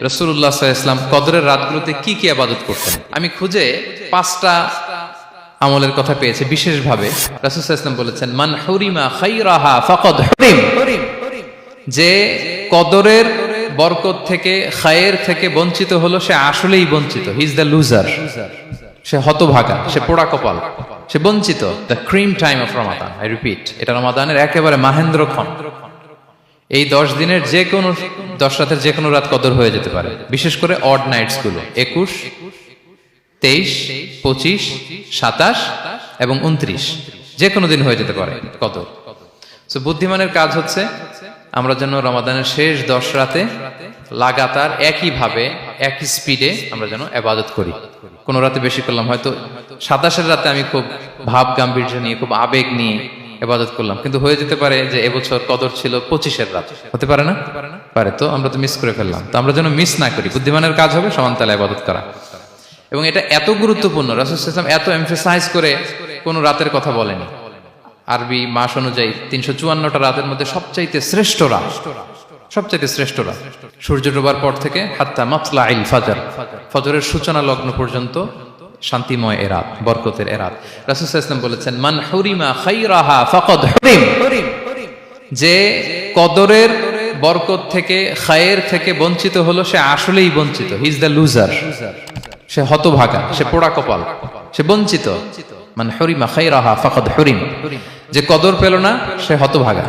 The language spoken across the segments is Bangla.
রাসূলুল্লাহ সাল্লাল্লাহু আলাইহি ওয়াসাল্লাম কদরের রাতগুলোতে কি কি ইবাদত করতেন। আমি খুঁজে 5টা আমলের কথা পেয়েছি বিশেষভাবে। রাসূল সাল্লাল্লাহু আলাইহি ওয়াসাল্লাম বলেছেন, মান হুরিমা খাইরাহা ফাকাদ হুরিম, যে কদরের বরকত থেকে, খায়ের থেকে বঞ্চিত হলো, সে আসলেই বঞ্চিত। হি ইজ দ্য লুজার, সে হতভাগা, সে পোড়া কপাল, সে বঞ্চিত। The cream time of Ramadan, I repeat, এটা রমাদানের একেবারে মাহেন্দ্রক্ষণ। এই 10 দিনের যে কোনো 10 রাতের যে কোনো রাত কদর হয়ে যেতে পারে, বিশেষ করে অড নাইটস গুলো 21, 23, 25, 27 এবং 29, যে কোনো দিন হয়ে যেতে পারে কদর। সো বুদ্ধিমানের কাজ হচ্ছে আমরা যেন রমাদানের শেষ 10 রাতে লাগাতার একইভাবে একই স্পিডে আমরা যেন ইবাদত করি। কোন রাতে বেশি করলাম, হয়তো 27-এর রাতে আমি খুব ভাব গাম্ভীর্য নিয়ে, খুব আবেগ নিয়ে ইবাদত করলাম, কিন্তু হয়ে যেতে পারে যে এবছর কদর ছিল 25-এর রাত, হতে পারে না? পারে। তো আমরা তো মিস করে ফেললাম। তো আমরা যেন মিস না করি। বুদ্ধিমানের কাজ হবে সমানতালে ইবাদত করা, এবং এটা এত গুরুত্বপূর্ণ। রাসূল সাল্লাল্লাহু আলাইহি ওয়াসাল্লাম এত এমফাসাইজ করে কোন রাতের কথা বলেনি। আরবি মাস অনুযায়ী 354টা রাতের মধ্যে সবচাইতে শ্রেষ্ঠ রাত, সবচাইতে শ্রেষ্ঠ রাত সূর্য ডোবার পর থেকে হাত্তা মাতলাইল ফাজর, ফজরের সূচনা লগ্ন পর্যন্ত শান্তিময় এ রাত, বরকতের এ রাত। রাসূল সাল্লাল্লাহু আলাইহি ওয়াসাল্লাম বলেছেন, মান হুরিমা খাইরাহা ফাকাদ হুরিম, যে কদরের বরকত থেকে, খায়ের থেকে বঞ্চিত হলো, সে আসলেই বঞ্চিত। হি ইজ দ্য লুজার, সে হতভাগা, সে পোড়া কপাল, সে বঞ্চিত। মান হুরিমা খাইরাহা ফাকাদ হুরিম, যে কদর পেল না সে হতভাগা।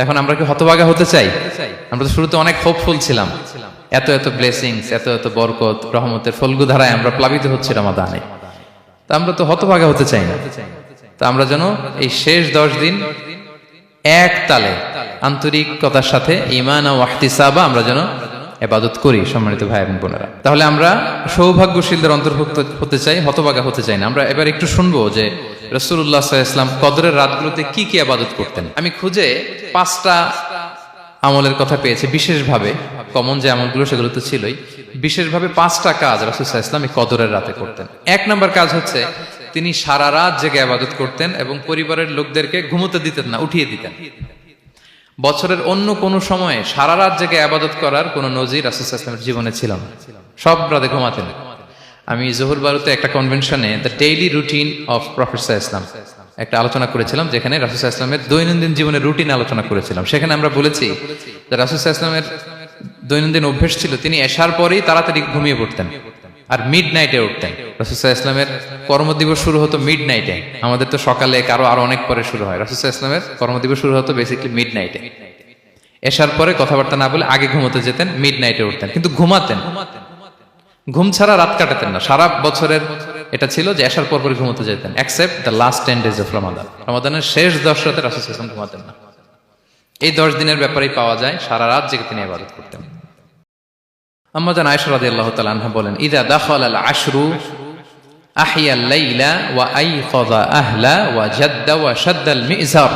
এখন আমরা কি হতভাগা হতে চাই? আমরা তো শুরুতে অনেক হোপফুল ছিলাম, এত এত ব্লেসিংস, এত এত বরকত, রহমতের ফলগু ধারায় আমরা প্লাবিত হচ্ছি রমাদানে। তা আমরা তো হতভাগা হতে চাই না। তা আমরা যেন এই শেষ 10 দিন এক তালে আন্তরিকতার সাথে ঈমান ও ইহতিসাবা আমরা যেন ইবাদত করি। সম্মানিত ভাই এবং বোনেরা, তাহলে আমরা সৌভাগ্যশীলদের অন্তর্ভুক্ত হতে চাই, হতভাগা হতে চাই না। আমরা এবার একটু শুনবো যে রাসূলুল্লাহ সাল্লাল্লাহু আলাইহি ওয়াসাল্লাম কদরের রাতগুলোতে কি কি ইবাদত করতেন। আমি খুঁজে 5টা আমলের কথা পেয়েছি বিশেষভাবে। কমন যে আমলগুলো সেগুলো তো ছিলই, বিশেষভাবে 5টা কাজ রাসূল সাল্লাল্লাহু আলাইহি ওয়াসাল্লাম এই কদরের রাতে করতেন। 1 নম্বর কাজ হচ্ছে তিনি সারা রাত জেগে ইবাদত করতেন এবং পরিবারের লোকদেরকে ঘুমোতে দিতেন না, উঠিয়ে দিতেন। বছরের অন্য কোন সময়ে সারা রাত জেগে ইবাদত করার কোন নজির রাসূল সাল্লাল্লাহু আলাইহি ওয়াসাল্লামের জীবনে ছিল না। সব রাতে ঘুমাতেন। আমি জোহর বারুতে একটা কনভেনশনে the daily routine of prophet সাল্লাল্লাহু আলাইহি ওয়াসাল্লাম একটা আলোচনা করেছিলাম, যেখানে রাসূল সাল্লাল্লাহু আলাইহি ওয়াসাল্লামের দৈনন্দিন জীবনের রুটিন আলোচনা করেছিলাম। সেখানে আমরা বলেছি যে রাসূল সাল্লাল্লাহু আলাইহি ওয়াসাল্লামের দৈনন্দিন অভ্যাস ছিল তিনি এশার পরেই তাড়াতাড়ি ঘুমিয়ে পড়তেন আর মিড নাইটে উঠতেন। রাসূল সাল্লাল্লাহু আলাইহি ওয়াসাল্লামের কর্মদিবস শুরু হতো মিড নাইটে। আমাদের তো সকালে, কারো আরো অনেক পরে শুরু হয়। রাসূল সাল্লাল্লাহু আলাইহি ওয়াসাল্লামের কর্মদিবস শুরু হতো বেসিক্যালি মিড নাইটে। এশার পরে কথাবার্তা না বলে আগে ঘুমোতে যেতেন, মিড নাইটে উঠতেন, কিন্তু ঘুমাতেন। ঘুম ছাড়া রাত কাটাতেন না। সারা বছরের এটা ছিল যে এশার পর পরে ঘুমোতে যেতেন, except the last 10 days of Ramadan. রমাদানের শেষ 10 রাতে রাসূল সাল্লাল্লাহু আলাইহি ওয়াসাল্লাম ঘুমাতেন না। এই 10 দিনের ব্যাপারেই পাওয়া যায় সারা রাত জেগে তিনি ইবাদত করতেন। আম্মা জান আয়েশা রাদিয়াল্লাহু তাআলা আনহা বলেন, ইযা দাখালাল আশরু আহিয়াল লাইলা ওয়া আইখাযা আহলা ওয়া জাদ্দা ওয়া শাদ্দাল মিজার।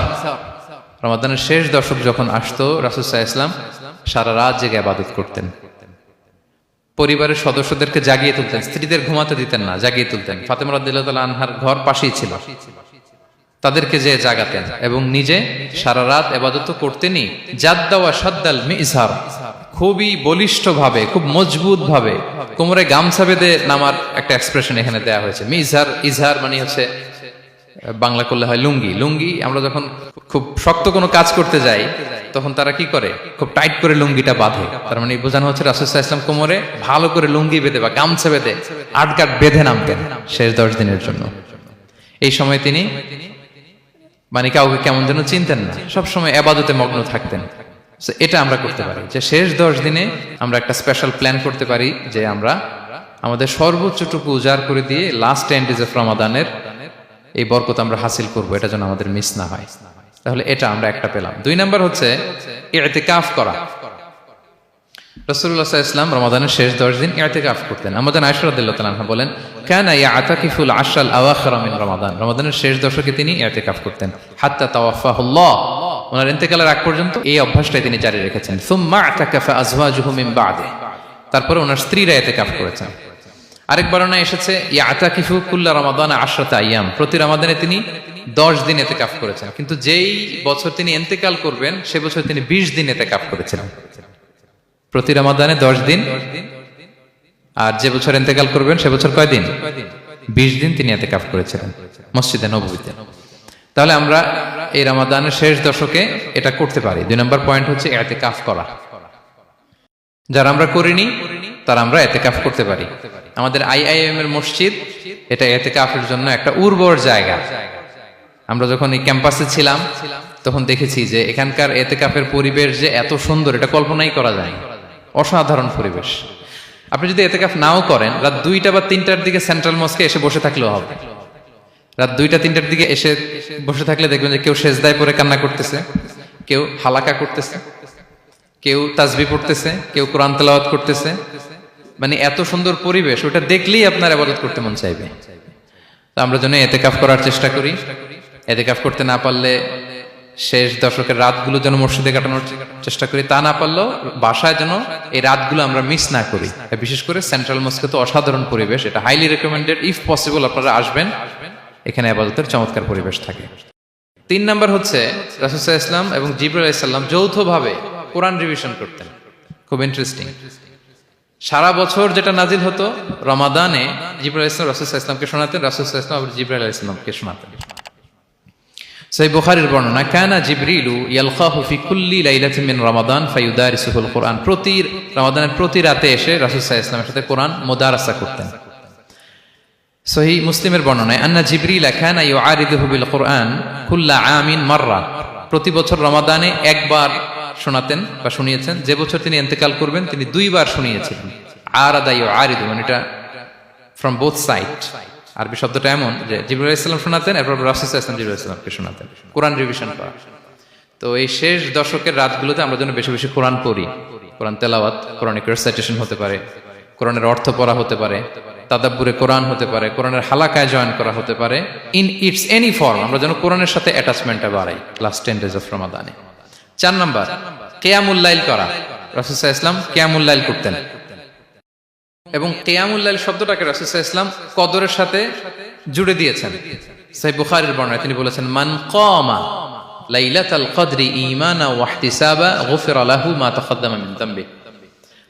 রমাদানের শেষ দশক যখন আসতো, রাসূল সাল্লাল্লাহু আলাইহি ওয়াসাল্লাম সারা রাত জেগে ইবাদত করতেন। পরিবারের সদস্যদেরকে জাগিয়ে তুলতেন, স্ত্রীদের ঘুমাতে দিতেন না, জাগিয়ে তুলতেন। ফাতেমা রাদিয়াল্লাহু তাআলা আনহার ঘর পাশেই ছিল, তাদেরকে যে জাগাতেন এবং নিজে সারা রাত ইবাদত করতেনই। জাদ্দা ওয়া শাদ্দাল মিজার, খুবই বলিষ্ঠ ভাবে, খুব মজবুত ভাবে কোমরে গামছা বেঁধে নামার একটা এক্সপ্রেশন এখানে দেওয়া হয়েছে। মিজার, ইজহার মানে হচ্ছে বাংলা করলে হয় লুঙ্গি। লুঙ্গি আমরা যখন খুব শক্ত কোনো কাজ করতে যাই তখন তারা কি করে, খুব টাইট করে লুঙ্গিটা বাঁধে। তার মানে বোঝানো হচ্ছে রাসূল সাল্লাল্লাহু আলাইহি ওয়াসাল্লাম কোমরে ভালো করে লুঙ্গি বেঁধে বা গামছা বেঁধে আটকাট বেঁধে নামতেন শেষ 10 দিনের জন্য। এই সময় তিনি মানে কাউকে কেমন যেন চিনতেন না, সবসময় ইবাদতে মগ্ন থাকতেন। এটা আমরা করতে পারি যে শেষ 10 দিনে আমরা একটা স্পেশাল প্ল্যান করতে পারি যে আমরা আমাদের সর্বোচ্চটুকু উজাড় করে দিয়ে লাস্ট 10 days অফ রমাদানের এই বরকত আমরা হাসিল করব, এটা যেন আমাদের মিস না হয়। তাহলে এটা আমরা একটা পেলাম। 2 নাম্বার হচ্ছে ইতিকাফ করা। রাসূলুল্লাহ সাল্লাল্লাহু আলাইহি ওয়াসাল্লাম রমাদানের শেষ 10 দিন ইতিকাফ করতেন। আমাদের আয়েশা রাদিয়াল্লাহু তাআলা আনহা বলেন, কানা ইয়াতাকিফুল আশরাল আওয়াখির মিন রমাদান। রমাদানের শেষ দশকে তিনি ইতিকাফ করতেন হাত্তা তাওয়াফাহুল্লাহ, ওনার ইন্তেকালের আগ পর্যন্ত এই অভ্যাসটাই তিনি জারি রেখেছেন। সুম্মা আতাকাফা আজওয়াজুহু মিন বাদে, তারপরে ওনার স্ত্রীরা ইতিকাফ করেছেন। আরেক বর্ণনা এসেছে ইয়াতাকিফু কুল্লা রমাদান 10 আইয়াম, প্রতি রমাদানে তিনি 10 দিন ইতিকাফ করেছেন। কিন্তু যেই বছর তিনি ইন্তেকাল করবেন সে বছর তিনি 20 দিন ইতিকাফ করেছিলেন। প্রতি রমাদানে 10 দিন, আর যে বছর ইন্তেকাল করবেন সে বছর কয় দিন? 20 দিন তিনি ইতিকাফ করেছিলেন মসজিদে নববীতে। তাহলে আমরা এই রমাদানের শেষ দশকে এটা করতে পারি। 2 নম্বর পয়েন্ট হচ্ছে ইতিকাফ করা। যারা আমরা করিনি তারা আমরা ইতিকাফ করতে পারি। আমাদের আইআইএম এর মসজিদ এটা ইতিকাফের জন্য একটা উর্বর জায়গা। আমরা যখন এই ক্যাম্পাসে ছিলাম তখন দেখেছি যে এখানকার ইতিকাফের পরিবেশ যে এত সুন্দর এটা কল্পনাই করা যায়। অসাধারণ পরিবেশ। আপনি যদি ইতিকাফ নাও করেন, রাত 2টা বা 3টার দিকে সেন্ট্রাল মস্কে এসে বসে থাকলেও হবে। রাত 2টা 3টার দিকে এসে বসে থাকলে দেখবেন যে কেউ সেজদায় পড়ে কান্না করতেছে, কেউ হালাকা করতেছে, কেউ তাসবিহ পড়তেছে, কেউ কোরআন তেলাওয়াত করতেছে। মানে এত সুন্দর পরিবেশ, ওটা দেখলেই আপনার ইবাদত করতে মন চাইবে। তো আমরা যেন ইতিকাফ করার চেষ্টা করি। ইতিকাফ করতে না পারলে শেষ দশকের রাতগুলো যেন মসজিদে কাটানোর চেষ্টা করি, তা না পারলেও বাসায় যেন এই রাতগুলো আমরা মিস না করি। বিশেষ করে সেন্ট্রাল মস্কে তো অসাধারণ পরিবেশ, এটা হাইলি রেকমেন্ডেড। ইফ পসিবল আপনারা আসবেন, এখানে ইবাদতের চমৎকার পরিবেশ থাকে। 3 নাম্বার হচ্ছে রাসূল সাল্লাল্লাহু আলাইহি ওয়াসাল্লাম এবং জিবরাইল আলাইহিস সালাম যৌথভাবে কোরআন রিভিশন করতেন। খুব ইন্টারেস্টিং। সারা বছর যেটা নাজিল হতো, রমাদানে জিবরাইল আলাইহিস সালাম রাসূল সাল্লাল্লাহু আলাইহি ওয়াসাল্লামকে শোনাতেন, রাসূল সাল্লাল্লাহু আলাইহি ওয়াসাল্লাম আবার জিবরাইল আলাইহিস সালামকে শোনাতেন। সহিহ বুখারীর বর্ণনা, কানা জিবরিলু ইয়ালকাহু ফি কুল্লি লাইলাতিন মিন রমাদান ফায়ুদারিসুহুল কুরআন। প্রতি রমাদানের প্রতি রাতে এসে রাসূল সাল্লাল্লাহু আলাইহি ওয়াসাল্লামের সাথে কোরআন মুদারাসা করতেন। সহিহ মুসলিমের বর্ণনায়, আন্না জিবরিল কানা ইউআরিদুহু বিল কুরআন কুল্লা আমিন মাররা। প্রতি বছর রমাদানে একবার শোনাতেন বা শুনিয়েছেন। যে বছর তিনি ইন্তেকাল করবেন তিনি 2 বার শুনিয়েছিলেন। আরাদা ইউআরিদু, মানে এটা ফ্রম বোথ সাইড। আরবি শব্দটা এমন যে জিবরাইল আলাইহিস সালাম শোনাতেন, এরপর রাসূল সাল্লাল্লাহু আলাইহি ওয়াসাল্লাম জিবরাইল আলাইহিস সালামকে শোনাতেন, কোরআন রিভিশন করা। তো এই শেষ দশকের রাতগুলোতে আমরা যেন বেশি বেশি কোরআন পড়ি। কোরআন তেলাওয়াত, কোরআনিক রিসাইটেশন হতে পারে, কোরআনের অর্থ পড়া হতে পারে, তাদাব্বুরে কোরআন হতে পারে, কোরআনের হালাকায় জয়েন করা হতে পারে। ইন ইটস এনি ফর্ম আমরা যেন কোরআনের সাথে অ্যাটাচমেন্টটা বাড়াই লাস্ট 10 days অফ রমাদানে। 4 নাম্বার, কিয়ামুল লাইল করা। রাসূল সাল্লাল্লাহু আলাইহি ওয়াসাল্লাম কিয়ামুল লাইল করতেন এবং কিয়ামুল লাইল শব্দটাকে রাসূল সাল্লাল্লাহু আলাইহি ওয়াসাল্লাম কদরের সাথে জুড়ে দিয়েছেন। সহিহ বুখারীর বর্ণনায় তিনি বলেছেন, মান কামা লাইলাতাল কদরি ঈমানা ওয়া ইহতিসাবা গুফিরা লাহু মা তাকাদ্দামা মিন যামবি।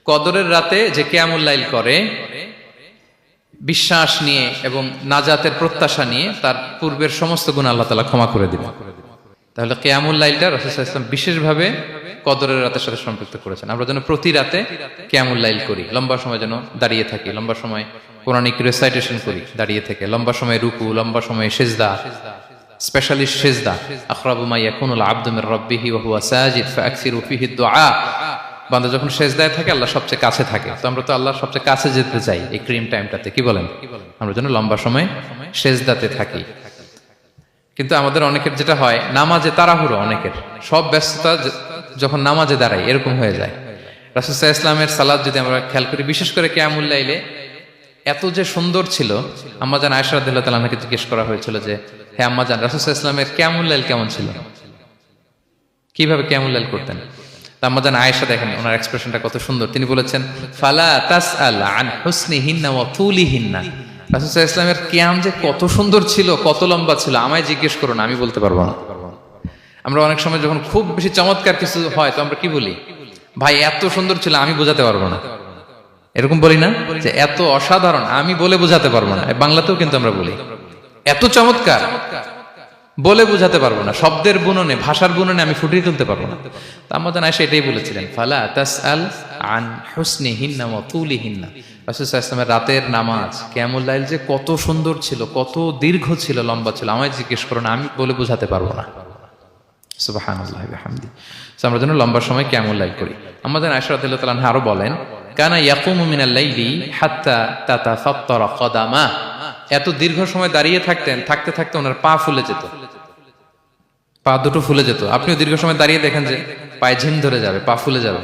কদরের রাতে যে কিয়ামুল লাইল করে বিশ্বাস নিয়ে এবং নাজাতের প্রত্যাশা নিয়ে, তার পূর্বের সমস্ত গুনাহ আল্লাহ তাআলা ক্ষমা করে দিবেন। তাহলে কিয়ামুল লাইলটা রাসূল সাল্লাল্লাহু আলাইহি ওয়াসাল্লাম বিশেষভাবে কদরের রাতের সাথে সম্পৃক্ত করেছেন। আমরা যেন প্রতি রাতে কিয়ামুল লাইল করি, লম্বা সময় যেন দাঁড়িয়ে থাকি, লম্বা সময় কোরআনিক রিসাইটেশন করি দাঁড়িয়ে থেকে, লম্বা সময় রুকু, লম্বা সময় সিজদা, স্পেশালি সিজদা। আখরাবু মা ইয়াকুনুল আবদু মির রাব্বিহি ওয়া হুয়া সাজিদ ফাআকসিরু ফিহি দুআ। বান্দা যখন সিজদায় থাকে আল্লাহ সবচেয়ে কাছে থাকে। তো আমরা তো আল্লাহর সবচেয়ে কাছে যেতে চাই এই ক্রিম টাইমটাতে, কি বলেন? আমরা যেন লম্বা সময় সিজদাতে থাকি। কিন্তু আমাদের অনেকের যেটা হয়, নামাজে তাড়াহুড়ো, অনেকের সব ব্যস্ততা যখন নামাজে দাঁড়াই এরকম হয়ে যায়। রাসূল সাল্লাল্লাহু আলাইহি ওয়াসাল্লামের সালাত যদি আমরা খেয়াল করি, বিশেষ করে কিয়ামুল লাইলে এত যে সুন্দর ছিল। আম্মাজান আয়েশা রাদিয়াল্লাহু তাআলা আনহাকে জিজ্ঞেস করা হয়েছিল যে, হে আম্মাজান, রাসূল সাল্লাল্লাহু আলাইহি ওয়াসাল্লামের কিয়ামুল লাইল কেমন ছিল, কিভাবে কিয়ামুল লাইল করতেন? আম্মাজান আয়েশা, দেখেন ওনার এক্সপ্রেশনটা কত সুন্দর। তিনি বলেছেন, ফালা তাসআল আন হুসনিহিন্না ওয়া তুলিহিন্না। রাসূল সাল্লাল্লাহু আলাইহি ওয়াসাল্লামের কিয়াম যে কত সুন্দর ছিল, কত লম্বা ছিল, আমায় জিজ্ঞেস করুন, আমি বলতে পারবো না। আমরা অনেক সময় যখন খুব বেশি চমৎকার কিছু হয় তো আমরা কি বলি, ভাই এত সুন্দর ছিল, আমি বোঝাতে পারবো না। এরকম বলি না যে এত অসাধারণ, আমি বলে বোঝাতে পারবো না। বাংলাতেও কিন্তু আমরা বলি এত চমৎকার, বলে বোঝাতে পারবো না, শব্দের বুননে, ভাষার বুননে আমি ফুটিয়ে তুলতে পারবো না। তো আম্মাজান আয়েশা এটাই বলেছিলেন, ফালা তাসআল আন হুসনিহিন্না ওয়া তুলিহিন্না। রাসূল সাল্লাল্লাহু আলাইহি ওয়াসাল্লামের রাতের নামাজ কিয়ামুল লাইল যে কত সুন্দর ছিল, কত দীর্ঘ ছিল, লম্বা ছিল, আমায় জিজ্ঞেস করো না, আমি বলে বোঝাতে পারবো না। সুবহানাল্লাহি ওয়া বিহামদি। সো আমরা যেন লম্বা সময় কিয়ামুল লাইল করি। আম্মাজান আয়েশা রাদিয়াল্লাহু তাআলা আনহা আরো বলেন, কানা ইয়াকুমু মিনাল লাইলি হাত্তা তাতাফাত্তারা কদামা। এত দীর্ঘ সময় দাঁড়িয়ে থাকতেন, থাকতে থাকতে ওনার পা ফুলে যেত, পা দুটো ফুলে যেত। আপনিও দীর্ঘ সময় দাঁড়িয়ে দেখেন যে পায়ে ঝিম ধরে যাবে, পা ফুলে যাবে,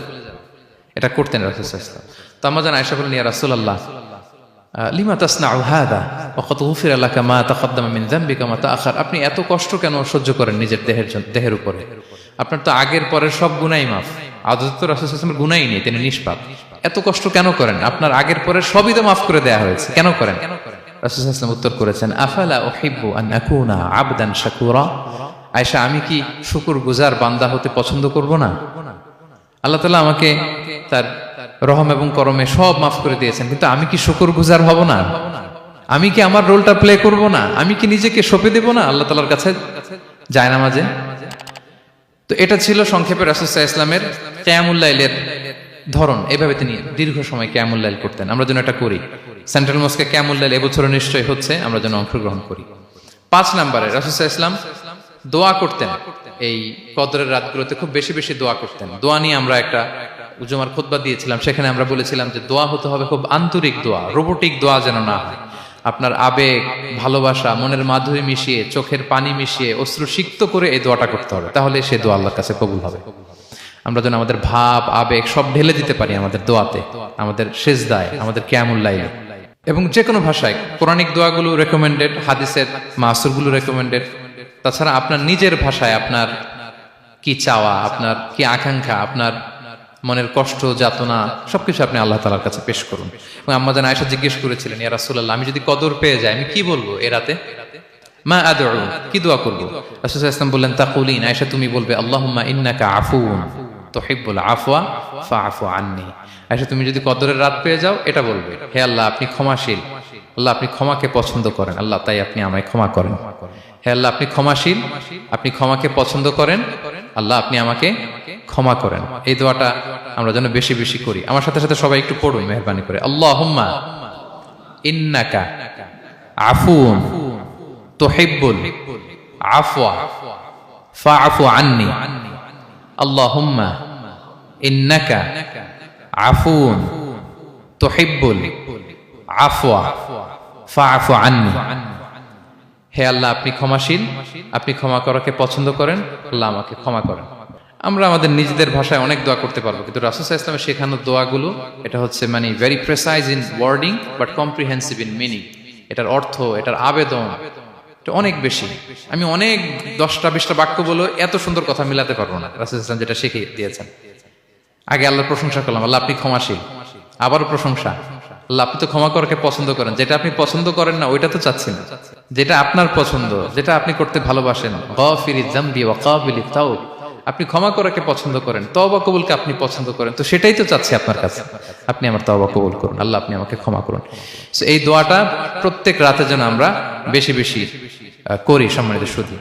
এটা করতেন রাসূল সাল্লাল্লাহু আলাইহি ওয়াসাল্লাম। তো আম্মাজান আয়েশা বলেন, ইয়া রাসূলুল্লাহ লিমা তাসনাউ হাদা ওয়া ক্বাদ গুফিরা লাকা মা তাকাদ্দামা মিন যামবিকা মা তাআখার। আপনি এত কষ্ট কেন সহ্য করেন নিজের দেহের উপরে? আপনার তো আগের পরের সব গুনাহ মাফ। আদতে তো রাসূল সাল্লাল্লাহু আলাইহি ওয়াসাল্লামের গুনাহই নেই, তিনি নিষ্পাপ। এত কষ্ট কেন করেন? আপনার আগের পরের সবই তো মাফ করে দেয়া হয়েছে, কেন করেন? রাসূল সাল্লাল্লাহু আলাইহি ওয়াসাল্লাম উত্তর করেছেন, আফালা উহিব্বু আন আকুনা আবদান শাকুরা। আয়েশা, আমি কি শুকর গুজার বান্দা হতে পছন্দ করব না? আল্লাহ তাআলা আমাকে তার রহম এবং করমে সব মাফ করে দিয়েছেন, কিন্তু আমি কি শুকরগুজার হব না? আমি কি আমার রোলটা প্লে করব না? আমি কি নিজেকে সঁপে দেব না আল্লাহ তাআলার কাছে জায়নামাজে? তো এটা ছিল সংক্ষেপে রাসূল সাল্লাল্লাহু আলাইহি ওয়াসাল্লামের কিয়ামুল লাইলের ধরন। এভাবে তিনি দীর্ঘ সময় কিয়ামুল লাইল করতেন। আমরা যেন এটা করি। সেন্ট্রাল মস্কে কিয়ামুল লাইল এবছর নিশ্চয়ই হচ্ছে, আমরা যেন অংশগ্রহণ করি। 5 নম্বরে রাসূল সাল্লাল্লাহু আলাইহি ওয়াসাল্লাম দোয়া করতেন। এই কদরের রাতগুলোতে খুব বেশি বেশি দোয়া করতেন। দোয়া নিয়ে আমরা একটা জুমার খুতবা দিয়েছিলাম, সেখানে আমরা বলেছিলাম যে দোয়া হতে হবে খুব আন্তরিক দোয়া, রোবোটিক দোয়া যেন না হয়। আপনার আবেগ, ভালোবাসা, মনের মাধুরী মিশিয়ে, চোখের পানি মিশিয়ে, অশ্রু সিক্ত করে এই দোয়াটা করতে হবে, তাহলে সে দোয়া আল্লাহর কাছে কবুল হবে। আমরা যেন আমাদের ভাব, আবেগ সব ঢেলে দিতে পারি আমাদের দোয়াতে, আমাদের সেজদায়, আমাদের কিয়ামুল লাইলে। এবং যে কোনো ভাষায় কোরআনিক দোয়াগুলো রেকমেন্ডেড, হাদিসের মাসুরগুলো রেকমেন্ডেড। তাছাড়া আপনার নিজের ভাষায় আপনার কি চাওয়া, আপনার কি আকাঙ্ক্ষা, আপনার মনের কষ্ট, যাতনা সবকিছু আপনি আল্লাহ তাআলার কাছে পেশ করুন। এবং আম্মা জান আয়েশা জিজ্ঞেস করেছিলেন, ইয়া রাসূলুল্লাহ, আমি যদি কদর পেয়ে যাই আমি কি বলবো এ রাতে? মা আদউ, কি দোয়া করব? রাসূল সাল্লাল্লাহু আলাইহি ওয়াসাল্লাম বললেন, তাকুলিন, আয়েশা তুমি বলবে, আল্লাহুম্মা ইন্নাকা আফুউন তুহিব্বুল আফওয়া ফাআফু আন্নি। আয়েশা তুমি যদি কদরের রাত পেয়ে যাও এটা বলবে, হে আল্লাহ আপনি ক্ষমাশীল, আল্লাহ আপনি ক্ষমাকে পছন্দ করেন, আল্লাহ তাই আপনি আমায় ক্ষমা করেন। হে আল্লাহ আপনি ক্ষমাশীল, আপনি ক্ষমাকে পছন্দ করেন, আল্লাহ আপনি আমাকে ক্ষমা করেন। এই দোয়াটা আমরা যেন বেশি বেশি করি। আমার সাথে সাথে সবাই একটু পড়ুন মেহেরবানি করে। আল্লাহুম্মা ইন্নাকা আফুউন তুহিব্বুল আফওয়া ফাআফু আন্নি। আল্লাহুম্মা ইন্নাকা আফুউন তুহিব্বুল আফওয়া ফাআফু আন্নি। হে আল্লাহ আপনি ক্ষমাশীল, আপনি ক্ষমা করাকে পছন্দ করেন, আল্লাহ আমাকে ক্ষমা করেন। আমরা আমাদের নিজেদের ভাষায় অনেক দোয়া করতে পারবো, কিন্তু রাসূল সাল্লাল্লাহু আলাইহি ওয়াসাল্লামের শেখানো দোয়াগুলো এটা হচ্ছে মানে very precise in wording but comprehensive in meaning. এটার অর্থ, এটার আবেদন এটা অনেক বেশি। আমি অনেক 10টা 20টা বাক্য বলে এত সুন্দর কথা মিলাতে পারবো না। রাসূল সাল্লাল্লাহু আলাইহি ওয়াসাল্লাম যেটা শিখিয়ে দিয়েছেন, আগে আল্লাহর প্রশংসা করলাম, আল্লাহ আপনি ক্ষমাশীল, আবারও প্রশংসা, আল্লাহ আপনি তো ক্ষমা করাকে পছন্দ করেন। যেটা আপনি পছন্দ করেন না ওইটা তো চাচ্ছি না, যেটা আপনার পছন্দ, যেটা আপনি করতে ভালোবাসেন, গাফিরিয যামবি ওয়া কাবিলিত তাওব, আপনি ক্ষমা করাকে পছন্দ করেন, তওবা কবুলকে আপনি পছন্দ করেন, তো সেটাই তো চাচ্ছি আপনার কাছে, আপনি আমার তওবা কবুল করুন, আল্লাহ আপনি আমাকে ক্ষমা করুন। সো এই দোয়াটা প্রত্যেক রাতে যেন আমরা বেশি বেশি করি সম্মানিত সুধী।